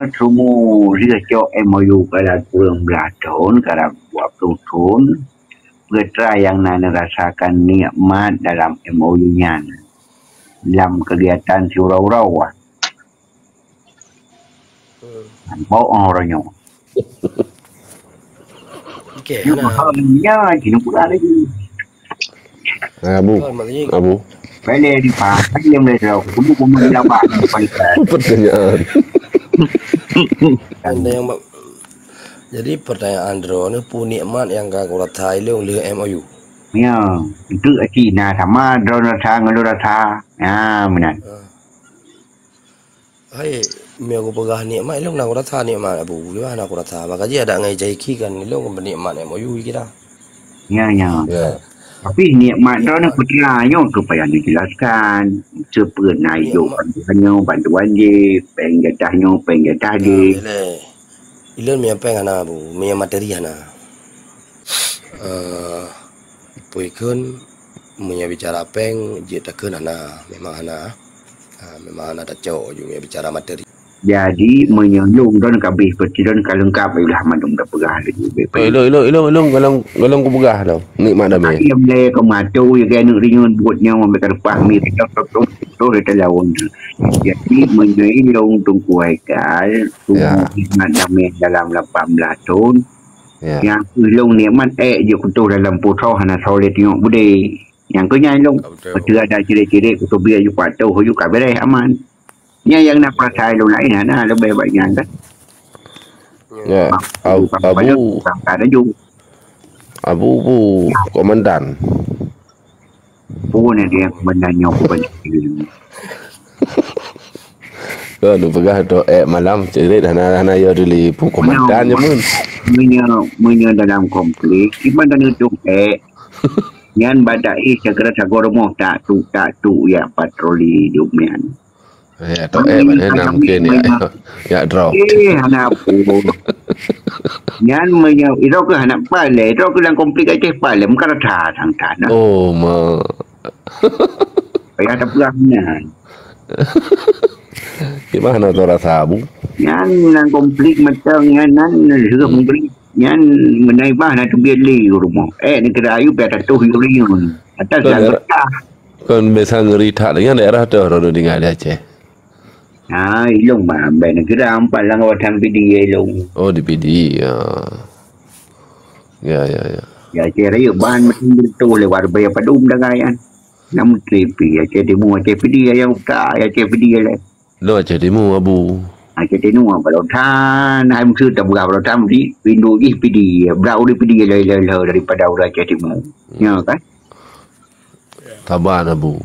Semua dia cok MOU kada kurang belatun kada buat tutun Petra yang nana rasakan nikmat dalam MOU-nya dalam kegiatan surau-rau bawa orangnya Okay, ya kini pula lagi Abu boleh dipakai yang mereka kudu dapat pertanyaan jadi pertanyaan Andro ni pun nikmat yang kau ratai lu MOU. Ya, itu Cina sama drone rata ngelu rata. Ya, benar. Hai, aku pegah nikmat lu nak rata nikmat abu. Gimana aku rata? Maka dia ada ngai jaiki kan lu nikmat MOU kita. Ya. Tapi nikmat drone putranya supaya dijelaskan. Sepenai yo bantuan je, pengadah je. Ilan mi apa ngana bu, mi materi ngana. Puikun punya bicara peng, je takkan ngana, memang ngana dah jauh juga bicara materi. Jadi menyelung dan kabeh pertidan kalengkap ialah madum dah pegah lagi. Ilong ku pegah tau. Nikmat dah mai. Ia boleh ke matu ya kan ringan buatnya mereka pahami tu kita lawan. Jadi menyelung tungku aikal tunggu nikmat damai dalam 18 tahun. Yang ilong nikmat je kutu dalam putau hana soleh tengok bude. Yang kunya ilong betul ada ciri-ciri kutu biar ju patu ju kabeh aman. Yang nak percaya lu lain ada lebih banyak kan. Ya, Abu komandan. Pun dia komandannya banyak. Kalau pegah tu malam cerit hana yo dili pu komandan je mun. Munya dalam konflik komandan itu yang badai segera sagoromo tak tu ya patroli dumian. Ya, tu mana mungkin ya draw. Anak pun. Yan menyo iro ke anak pale, iro ke lang komplikasi pale, muka rata sang tanah. Oh ma. Kaya ada pelangnya. Gimana tu rasa bu? Yan lang komplik macam yan sudah komplik. Yan menai bah na tu bieli rumah. Negara ayu pada tu yuri. Atas lang betah. Kon biasa ngerita dengan daerah tu orang tinggal di Aceh. Ilong mah negara empat lang watan PD ilong. Oh di PD ya. Ya cerai bahan macam betul lewat bayar padum dangayan. Namun trepi ya cedimu PD yang tak ya PD le. Lo cedimu abu. Cedimu kalau tan hai mesti tak berapa tam di window di PD brau di PD le daripada ulah cedimu. Ya kan? Taban abu.